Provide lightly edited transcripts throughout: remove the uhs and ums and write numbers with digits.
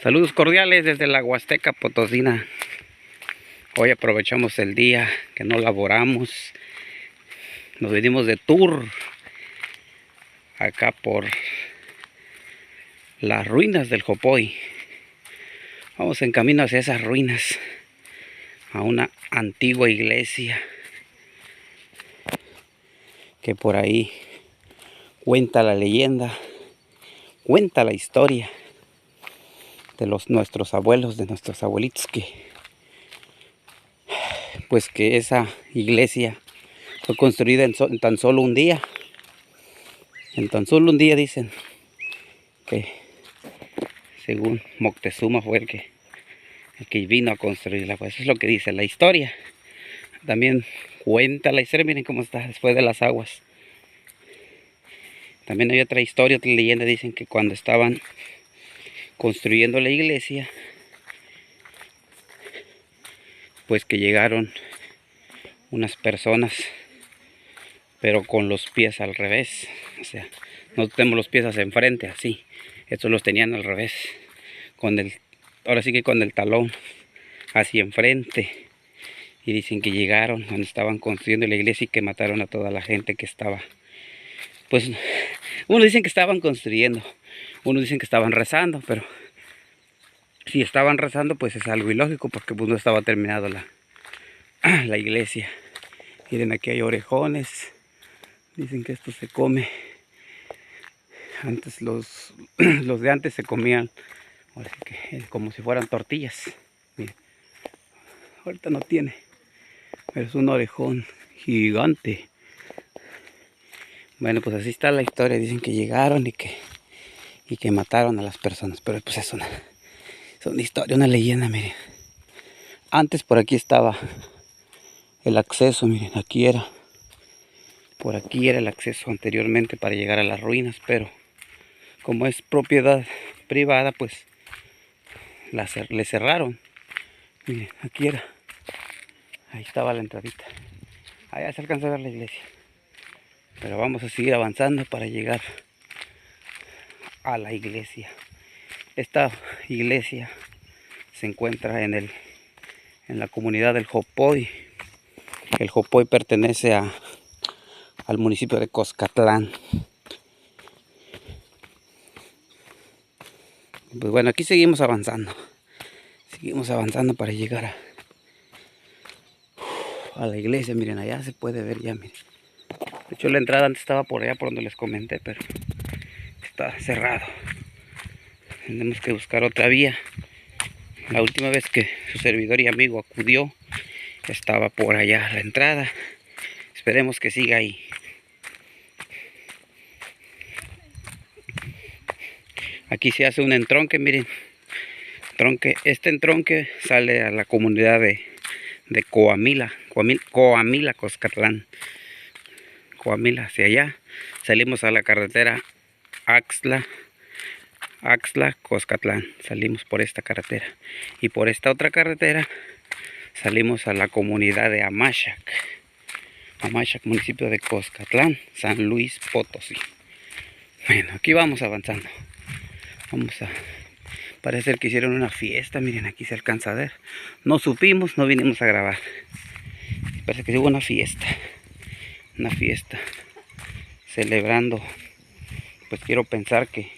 Saludos cordiales desde la Huasteca Potosina. Hoy aprovechamos el día que no laboramos. Nos venimos de tour acá por las ruinas del Jopoy. Vamos en camino hacia esas ruinas, a una antigua iglesia que por ahí cuenta la leyenda, cuenta la historia de nuestros abuelos, de nuestros abuelitos, que esa iglesia fue construida en tan solo un día. En tan solo un día dicen que, según Moctezuma, fue el que vino a construirla. Pues eso es lo que dice la historia. También cuenta la historia, miren cómo está después de las aguas. También hay otra historia, otra leyenda. Dicen que cuando estaban construyendo la iglesia, pues que llegaron unas personas, pero con los pies al revés. O sea, no tenemos los pies hacia enfrente, así. Estos los tenían al revés. Ahora sí que con el talón hacia enfrente. Y dicen que llegaron cuando estaban construyendo la iglesia y que mataron a toda la gente que estaba. Pues, unos dicen que estaban construyendo, unos dicen que estaban rezando, pero si estaban rezando, pues es algo ilógico, porque pues no estaba terminado la iglesia. Miren, aquí hay orejones. Dicen que esto se come. Antes los de antes se comían como si fueran tortillas. Miren, ahorita no tiene, pero es un orejón gigante. Bueno, pues así está la historia. Dicen que llegaron y que mataron a las personas, pero pues es una historia, una leyenda. Miren, antes por aquí estaba el acceso. Miren, por aquí era el acceso anteriormente para llegar a las ruinas, pero como es propiedad privada, pues le cerraron. Miren, aquí era, ahí estaba la entradita. Allá se alcanza a ver la iglesia, pero vamos a seguir avanzando para llegar a la iglesia. Esta iglesia se encuentra en la comunidad del Jopoy. El Jopoy pertenece al municipio de Coscatlán. Pues bueno, aquí seguimos avanzando. Seguimos avanzando para llegar a la iglesia. Miren, allá se puede ver ya, miren. De hecho, la entrada antes estaba por allá, por donde les comenté, pero está cerrado. Tenemos que buscar otra vía. La última vez que su servidor y amigo acudió, estaba por allá la entrada. Esperemos que siga ahí. Aquí se hace un entronque, miren. Este entronque sale a la comunidad de Coamila, Coscatlán. Coamila, hacia allá. Salimos a la carretera Axtla, Coscatlán. Salimos por esta carretera. Y por esta otra carretera salimos a la comunidad de Amachac, municipio de Coscatlán, San Luis Potosí. Bueno, aquí vamos avanzando. Parece que hicieron una fiesta. Miren, aquí se alcanza a ver. No supimos, no vinimos a grabar. Parece que hubo una fiesta celebrando, pues quiero pensar que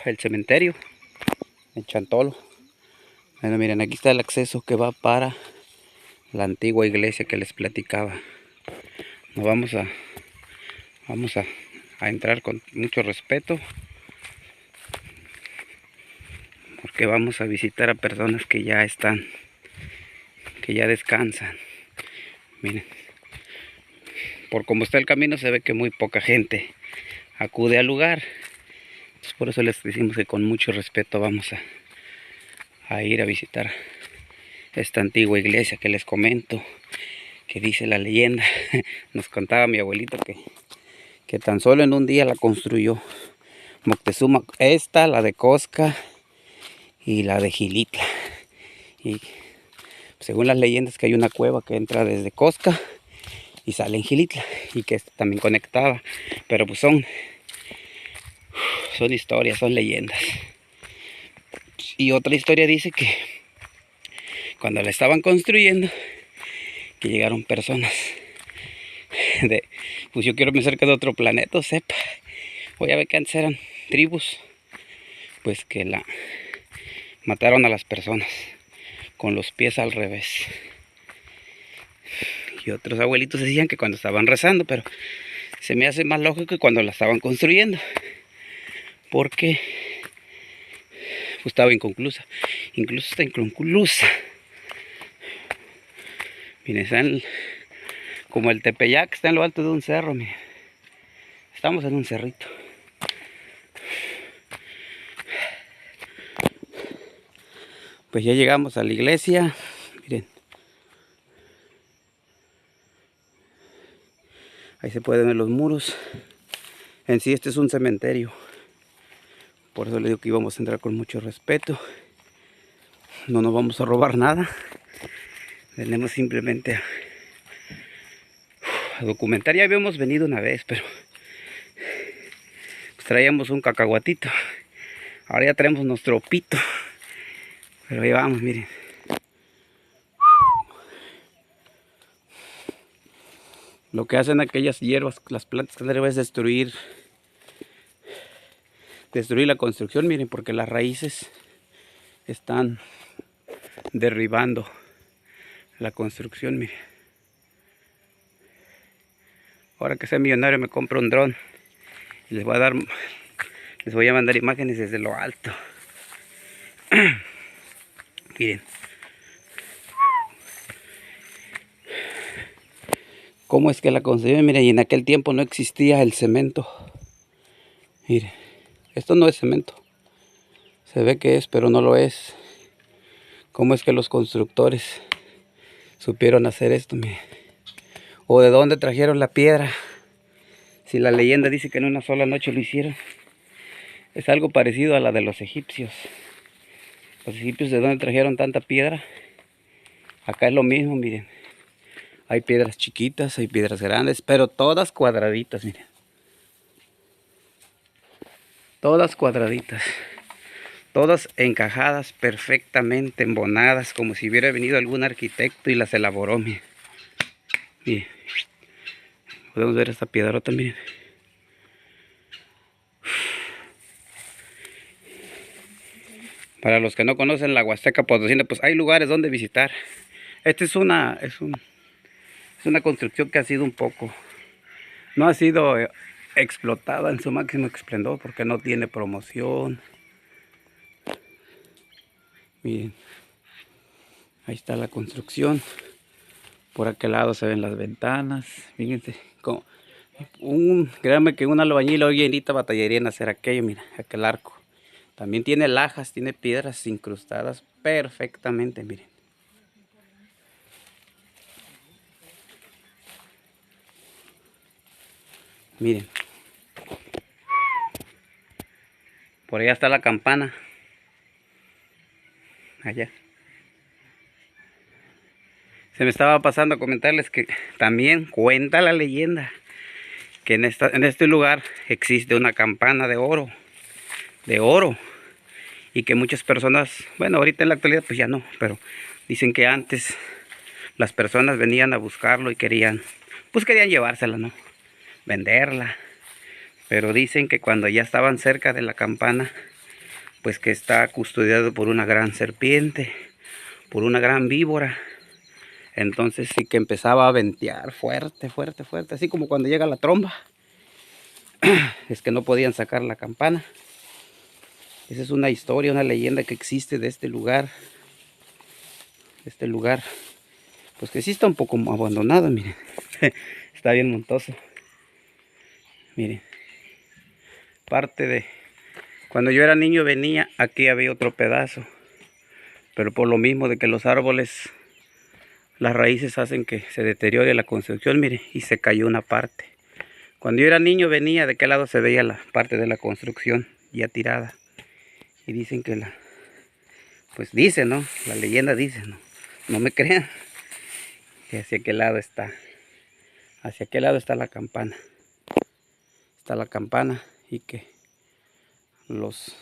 el cementerio en Chantolo. Bueno, miren, aquí está el acceso que va para la antigua iglesia que les platicaba. Nos vamos a entrar con mucho respeto, porque vamos a visitar a personas que ya descansan. Miren, por como está el camino, se ve que muy poca gente acude al lugar. Entonces, por eso les decimos que con mucho respeto vamos a ir a visitar esta antigua iglesia que les comento, que dice la leyenda. Nos contaba mi abuelito que tan solo en un día la construyó Moctezuma. Esta, la de Cosca y la de Xilitla. Y según las leyendas, que hay una cueva que entra desde Cosca y sale en Xilitla, y que esta también conectaba. Pero pues son historias, son leyendas. Y otra historia dice que cuando la estaban construyendo, que llegaron personas pues yo quiero pensar que de otro planeta, sepa. Voy a ver que antes eran tribus, pues que la mataron a las personas con los pies al revés. Y otros abuelitos decían que cuando estaban rezando, pero se me hace más lógico que cuando la estaban construyendo, porque pues estaba inconclusa. Incluso está inconclusa. Miren, están como el Tepeyac, está en lo alto de un cerro, miren. Estamos en un cerrito. Pues ya llegamos a la iglesia, miren. Ahí se pueden ver los muros. En sí este es un cementerio. Por eso le digo que íbamos a entrar con mucho respeto. No nos vamos a robar nada. Venimos simplemente a documentar. Ya habíamos venido una vez, pero pues traíamos un cacahuatito. Ahora ya traemos nuestro pito. Pero ahí vamos, miren. Lo que hacen aquellas hierbas, las plantas que es destruir la construcción, miren, porque las raíces están derribando la construcción, miren. Ahora que sea millonario me compro un dron y les voy a mandar imágenes desde lo alto. Miren cómo es que la construyeron. Miren, y en aquel tiempo no existía el cemento. Miren, esto no es cemento. Se ve que es, pero no lo es. ¿Cómo es que los constructores supieron hacer esto? Miren. ¿O de dónde trajeron la piedra? Si la leyenda dice que en una sola noche lo hicieron. Es algo parecido a la de los egipcios. Los egipcios, ¿de dónde trajeron tanta piedra? Acá es lo mismo, miren. Hay piedras chiquitas, hay piedras grandes, pero todas cuadraditas, miren. Todas cuadraditas. Todas encajadas perfectamente, embonadas, como si hubiera venido algún arquitecto y las elaboró, miren. Miren. Podemos ver esta piedrota, miren. Para los que no conocen la Huasteca Potosina, pues hay lugares donde visitar. Esta es una construcción que ha sido un poco, no ha sido explotada en su máximo esplendor porque no tiene promoción. Miren, ahí está la construcción. Por aquel lado se ven las ventanas. Fíjense, créanme que un albañil hoy en día batallaría en hacer aquello. Mira, aquel arco. También tiene lajas, tiene piedras incrustadas perfectamente, miren. Miren. Por allá está la campana. Allá. Se me estaba pasando a comentarles que también cuenta la leyenda que en este lugar existe una campana de oro. Y que muchas personas, bueno, ahorita en la actualidad pues ya no, pero dicen que antes las personas venían a buscarlo y querían llevársela, ¿no? Venderla. Pero dicen que cuando ya estaban cerca de la campana, pues que está custodiado por una gran serpiente, por una gran víbora. Entonces sí que empezaba a ventear fuerte, fuerte, fuerte, así como cuando llega la tromba. Es que no podían sacar la campana. Esa es una historia, una leyenda que existe de este lugar. Este lugar, pues que sí está un poco abandonado, miren. Está bien montoso. Miren. Parte de... Cuando yo era niño venía, aquí había otro pedazo. Pero por lo mismo de que los árboles, las raíces hacen que se deteriore la construcción, miren, y se cayó una parte. Cuando yo era niño venía, de qué lado se veía la parte de la construcción ya tirada. Y dicen que pues dice, ¿no? La leyenda dice, ¿no? No me crean. Que hacia qué lado está. Hacia qué lado está la campana. Está la campana y que los